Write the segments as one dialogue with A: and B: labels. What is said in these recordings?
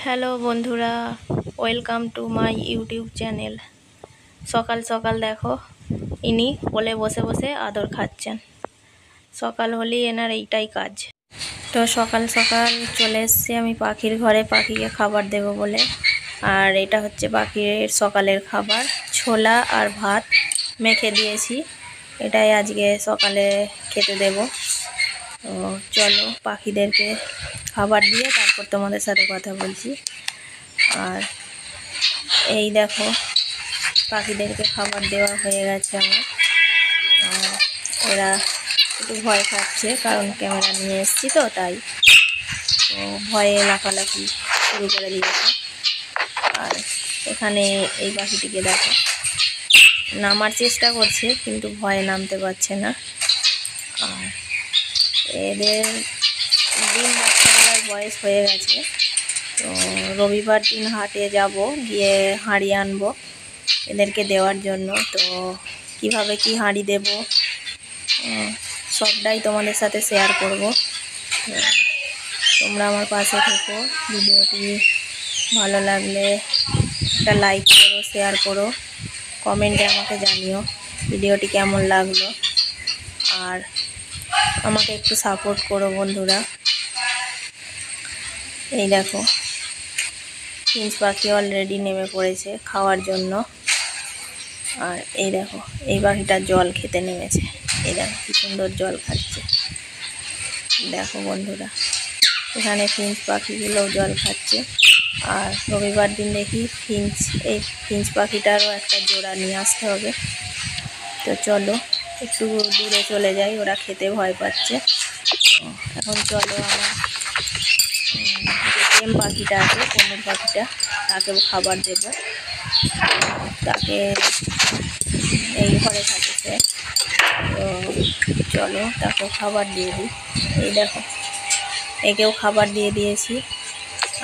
A: Hello বন্ধুরা, welcome to my YouTube channel. সকাল সকাল দেখো, ইনি কোলে বসে বসে আদর খাচ্ছেন। সকাল হলেই এনার এইটাই কাজ। তো সকাল সকাল চলে এসছি আমি পাখির ঘরে পাখিকে খাবার দেব বলে। আর এটা হচ্ছে পাখির সকালের খাবার, ছোলা আর ভাত মেখে দিয়েছি। এটাই আজকে সকালে খেতে দেব। তো চলো পাখিদেরকে খাবার দিয়ে তারপর তোমাদের সাথে কথা বলছি। আর এই দেখো পাখিদেরকে খাবার দেওয়া হয়ে গেছে আমার। এরা একটু ভয় খাচ্ছে, কারণ ক্যামেরা নিয়ে এসেছি তো তাই। তো ভয়ে লাফালাফি শুরু করে দিয়েছে। আর এখানে এই পাখিটিকে দেখো, নামার চেষ্টা করছে কিন্তু ভয়ে নামতে পারছে না। আর এদের দিন বাচ্চাবেলার বয়স হয়ে গেছে। তো রবিবার দিন হাটে যাব, গিয়ে হাঁড়ি আনবো এদেরকে দেওয়ার জন্য। তো কিভাবে কি হাঁড়ি দেব সবটাই তোমাদের সাথে শেয়ার করব। তো তোমরা আমার পাশে থেকো। ভিডিওটি ভালো লাগলে একটা লাইক করো, শেয়ার করো, কমেন্টে আমাকে জানিও ভিডিওটি কেমন লাগলো। আর আমাকে একটু সাপোর্ট করো বন্ধুরা। এই দেখো ফিঞ্চ পাখি অলরেডি নেমে পড়েছে খাওয়ার জন্য। আর এই দেখো এই পাখিটা জল খেতে নেমেছে। এই দেখো কি সুন্দর জল খাচ্ছে। দেখো বন্ধুরা, এখানে ফিঞ্চ পাখিগুলোও জল খাচ্ছে। আর রবিবার দিন দেখি এই ফিঞ্চ পাখিটারও একটা জোড়া নিয়ে আসতে হবে। তো চলো একটু দূরে চলে যাই, ওরা খেতে ভয় পাচ্ছে। এখন চলো আমার যে টেম পাখিটা আছে, কনুর পাখিটা, তাকেও খাবার দেব। তাকে এই ঘরে থাকছে। তো চলো তাকেও খাবার দিয়ে দিই। এই দেখো একেও খাবার দিয়ে দিয়েছি।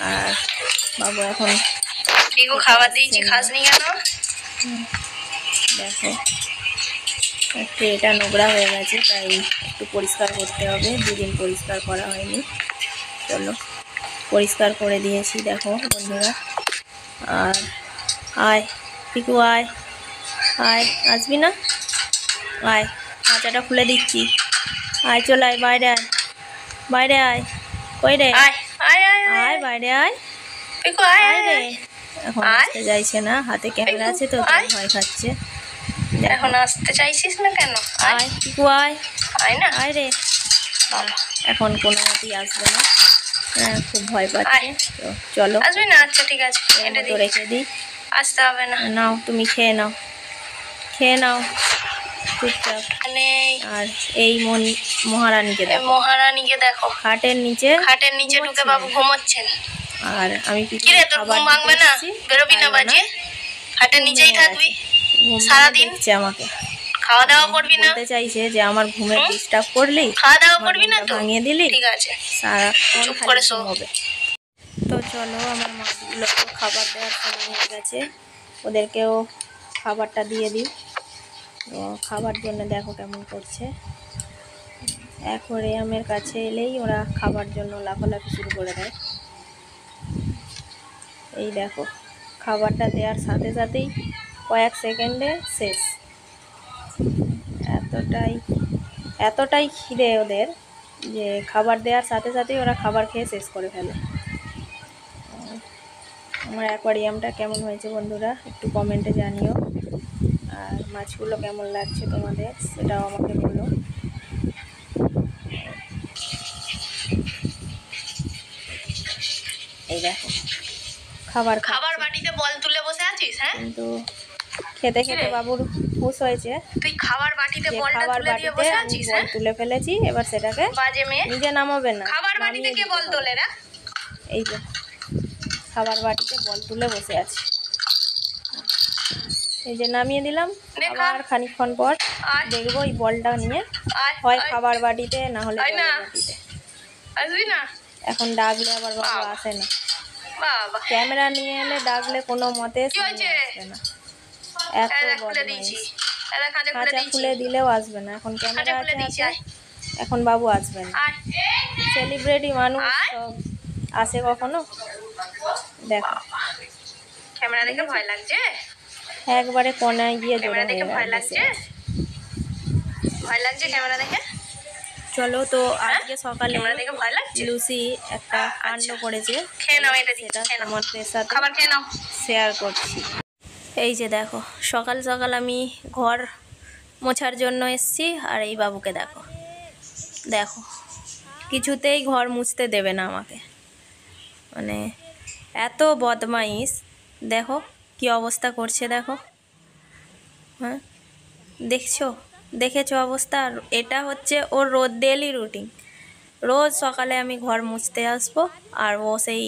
A: আর বাবু এখন
B: খাবার দিয়েছি, খাসনি কেন?
A: দেখো ট্রেটা নোংরা হয়ে গেছে, তাই একটু পরিষ্কার করতে হবে। দুদিন পরিষ্কার করা হয়নি। চলো পরিষ্কার করে দিয়েছি দেখো বন্ধুরা। আর আয় পিকু, আয় আয়, আসবি না? আয়, খাঁচাটা খুলে দিচ্ছি। আয় চলে আয়, বাইরে আয়, বাইরে আয়। কই রে? আয় বাইরে আয়, আয় রে। এখন আসতে চাইছে না, হাতে ক্যামেরা আছে তো তাই ভয় খাচ্ছে।
B: এখন আসতে চাইছিস না কেন?
A: আয় পিকু, আয়,
B: আয় না,
A: আয় রে। এখন কোনো মতেই আসবে না, খুব ভয় পাচ্ছে। তো চলো
B: আসবি না? আচ্ছা ঠিক আছে, এটা
A: তো রেখে দিই।
B: আসতে হবে না।
A: নাও তুমি খেয়ে নাও, খেয়ে নাও চুপচাপ। আর এই মহারানীকে দেখো,
B: মহারানীকে দেখো
A: খাটের নিচে
B: ঢুকে বাবু ঘুমোচ্ছেন।
A: আর আমি
B: কিরে তোর ঘুম ভাঙবে না? বেরোবি না বাজে? খাটের নিচেই থাকবি সারাদিন?
A: আমাকে
B: খাওয়া দাওয়া করবি না?
A: বলতে চাইছে যে আমার ঘুমের ডিস্টার্ব করলি,
B: খাওয়া দাওয়া করবি না তো?
A: ভাঙিয়ে দিলি,
B: ঠিক আছে
A: সারাক্ষণ
B: চুপ
A: খালি
B: করে শো।
A: ঘুমোবে। তো চলো আমার মাছগুলোকে খাবার দেওয়ার সময় হয়ে গেছে, ওদেরকেও খাবারটা দিয়ে দিই। তো খাবার জন্য দেখো কেমন করছে। অ্যাকোয়ারিয়ামের কাছে এলেই ওরা খাবার জন্য লাফালাফি শুরু করে দেয়। এই দেখো খাবারটা দেওয়ার সাথে সাথেই কয়েক সেকেন্ডে শেষ। এতটাই খিদে ওদের যে খাবার দেওয়ার সাথে সাথেই ওরা খাবার খেয়ে শেষ করে ফেলে। আমার অ্যাকোয়ারিয়ামটা কেমন হয়েছে বন্ধুরা একটু কমেন্টে জানিও। আর মাছগুলো কেমন লাগছে তোমাদের সেটাও আমাকে বলো। এই দেখো খাবার
B: বাটিতে বল তুলে বসে আছিস? হ্যাঁ,
A: কিন্তু খেতে খেতে বাবুর হুঁশ হয়েছে।
B: তুই খাবার বাটিতে বলটা তুলে দিয়ে বসে আছিস?
A: বল তুলে ফেলেছি, এবার সেটাকে
B: বাজে মেয়ে,
A: নিজে নামাবে না,
B: খাবার বাটিতে কে বল তোলে রে?
A: এই যে খাবার বাটিতে বল তুলে বসে আছে। এই যে নামিয়ে দিলাম, আবার খানিকক্ষণ পর দেখবো এই বলটা নিয়ে হয় খাবার বাটিতে, না হলে বাটিতে।
B: আসবি না?
A: এখন ডাকলে আবার বাবু আসে না। ক্যামেরা নিয়ে এলে ডাকলে কোনো মতে আসবে না, এত বদমাইশ। খাঁচা খুলে দিলেও আসবে না, এখন ক্যামেরা আছে হাতে, এখন বাবু আসবে না। সেলিব্রিটি মানুষ সব আসে কখনো? দেখো
B: ক্যামেরা দেখে ভয় লাগছে,
A: একবারে কোনায় গিয়ে জড়ো
B: ক্যামেরা দেখে
A: হয়ে
B: ভয়
A: বসে
B: লাগছে,
A: আছে।
B: ভয় লাগছে ক্যামেরা দেখে।
A: চলো তো আজকে সকালে
B: ক্যামেরা দেখে ভয় লাগছে।
A: লুসি একটা কাণ্ড করেছে,
B: খেয়ে নাও, এটা
A: সেটা
B: দিচ্ছি, খেয়ে নাও,
A: তোমাদের সাথে
B: খাবার খেয়ে নাও।
A: শেয়ার করছি। এই যে দেখো সকাল সকাল আমি ঘর মোছার জন্য এসেছি, আর এই বাবুকে দেখো দেখো কিছুতেই ঘর মুছতে দেবে না আমাকে, মানে এত বদমাইশ। দেখো কি অবস্থা করছে দেখো, হ্যাঁ দেখেছো অবস্থা। আর এটা হচ্ছে ওর রোজ ডেলি রুটিন, রোজ সকালে আমি ঘর মুছতে আসবো আর ও সেই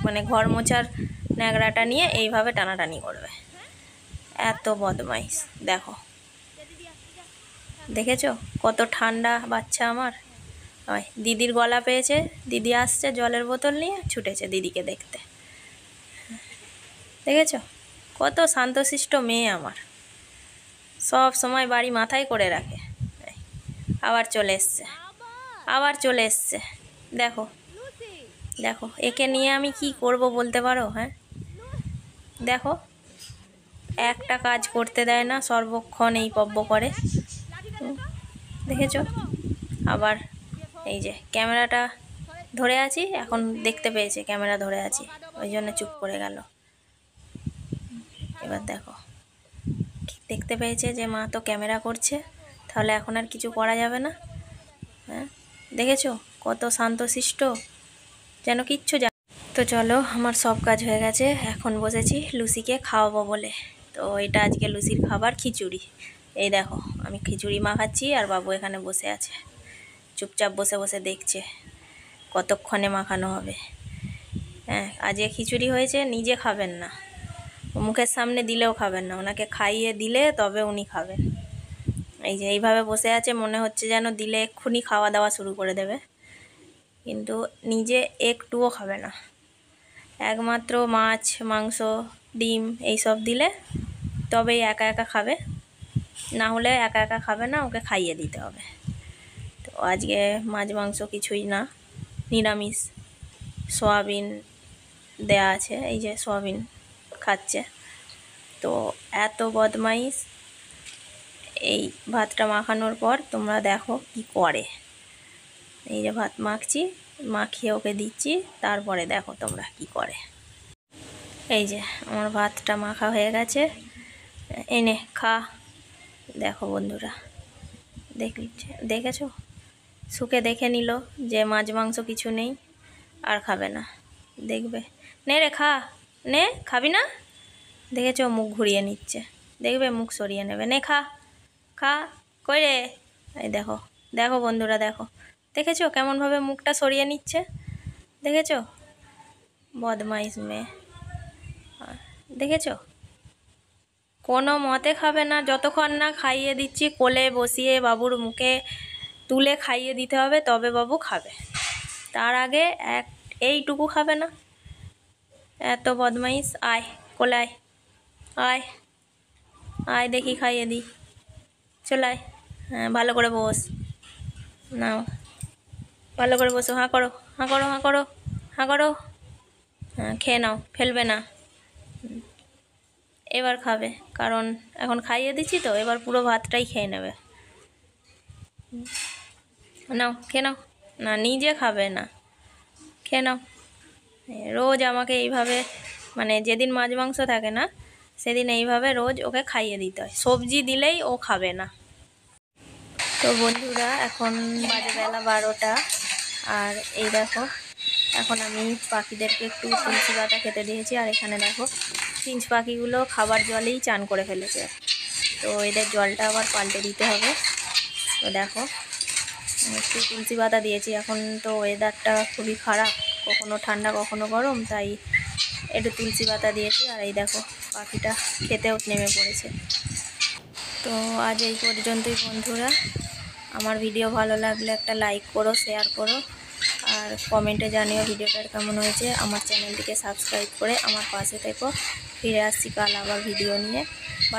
A: মানে ঘর মোছার ন্যাকড়াটা নিয়ে এইভাবে টানাটানি করবে। এত বদমাইশ দেখো, দেখেছো কত ঠান্ডা বাচ্চা আমার। ওই দিদির গলা পেয়েছে, দিদি আসছে জলের বোতল নিয়ে ছুটেছে দিদিকে দেখতে। দেখেছো কত শান্তশিষ্ট মেয়ে আমার, সব সময় বাড়ি মাথায় করে রাখে। আবার চলে এসছে, আবার চলে এসছে। দেখো দেখো একে নিয়ে আমি কি করব বলতে পারো? হ্যাঁ দেখো একটা কাজ করতে দেয় না, সর্বক্ষণ এই পব্য করে। দেখেছো আবার এই যে ক্যামেরাটা ধরে আছি, এখন দেখতে পেয়েছে ক্যামেরা ধরে আছি, ওই জন্য চুপ করে গেল। এবার দেখো দেখতে পেয়েছে যে মা তো ক্যামেরা করছে, তাহলে এখন আর কিছু করা যাবে না। হ্যাঁ দেখেছো কত শান্তশিষ্ট, যেন কিচ্ছু জানে। তো চলো আমার সব কাজ হয়ে গেছে, এখন বসেছি লুসিকে খাওয়াবো বলে। তো এটা আজকে লুসির খাবার খিচুড়ি। এই দেখো আমি খিচুড়ি মাখাচ্ছি আর বাবু এখানে বসে আছে চুপচাপ বসে বসে দেখছে কতক্ষণে মাখানো হবে। হ্যাঁ আজকে খিচুড়ি হয়েছে, নিজে খাবেন না, মুখের সামনে দিলেও খাবেন না, ওনাকে খাইয়ে দিলে তবে উনি খাবেন। এই যে এইভাবে বসে আছে, মনে হচ্ছে যেন দিলে এক্ষুনি খাওয়া দাওয়া শুরু করে দেবে, কিন্তু নিজে একটুও খাবে না। একমাত্র মাছ মাংস ডিম এইসব দিলে তবেই একা একা খাবে, না হলে একা একা খাবে না, ওকে খাইয়ে দিতে হবে। তো আজকে মাছ মাংস কিছুই না, নিরামিষ সয়াবিন দেয়া আছে, এই যে সয়াবিন খাচ্ছে। তো এত বদমাইশ, এই ভাতটা মাখানোর পর তোমরা দেখো কি করে। এই যে ভাত মাখছি, মাখিয়ে ওকে দিচ্ছি, তারপরে দেখো তোমরা কি করে। এই যে আমার ভাতটা মাখা হয়ে গেছে, এনে খা। দেখো বন্ধুরা দেখেছো, শুকে দেখে নিল যে মাছ মাংস কিছু নেই, আর খাবে না। দেখবে নে রে খা, নে খাবি না, দেখেছো মুখ ঘুরিয়ে নিচ্ছে, দেখবে মুখ সরিয়ে নেবে। নে খা খা, কই রে? এই দেখো দেখো বন্ধুরা দেখো, দেখেছো কেমনভাবে মুখটা সরিয়ে নিচ্ছে, দেখেছো বদমাইশ মেয়ে। দেখেছো কোনো মতে খাবে না, যতক্ষণ না খাইয়ে দিচ্ছি কোলে বসিয়ে বাবুর মুখে তুলে খাইয়ে দিতে হবে, তবে বাবু খাবে, তার আগে এইটুকু খাবে না। এত বদমাইশ। আয় কোলে আয়, আয় আয় দেখি খাইয়ে দিই, চলে আয়। হ্যাঁ ভালো করে বস, নাও ভালো করে বসো, হাঁ করো হাঁ করো হাঁ করো হাঁ করো। হ্যাঁ খেয়ে নাও, ফেলবে না, এবার খাবে, কারণ এখন খাইয়ে দিচ্ছি তো, এবার পুরো ভাতটাই খেয়ে নেবে। নাও খেয়ে নাও, না নিজে খাবে না, খেয়ে নাও। রোজ আমাকে এইভাবে, মানে যেদিন মাছ মাংস থাকে না সেদিন এইভাবে রোজ ওকে খাইয়ে দিতে হয়, সবজি দিলেই ও খাবে না। তো বন্ধুরা এখন বাজে বেলা 12টা, আর এই দেখো এখন আমি পাখিদেরকে একটু তুলসী পাতা খেতে দিয়েছি, আর এখানে দেখো ফিঞ্চ পাখিগুলো খাবার জলেই চান করে ফেলেছে, তো এদের জলটা আবার পাল্টে দিতে হবে। তো দেখো একটু তুলসী পাতা দিয়েছি, এখন তো ওয়েদারটা খুবই খারাপ, কখনো ঠান্ডা কখনো গরম, তাই একটু তুলসী পাতা দিয়েছি। আর এই দেখো পাখিটা খেতেও নেমে পড়েছে। তো আজ এই পর্যন্তই বন্ধুরা, আমার ভিডিও ভালো লাগলে একটা লাইক করো, শেয়ার করো, আর কমেন্টে জানিও ভিডিওটার কেমন হয়েছে। আমার চ্যানেলটিকে সাবস্ক্রাইব করে আমার পাশে থেকো, ফিরে আসছি কাল আবার ভিডিও নিয়ে।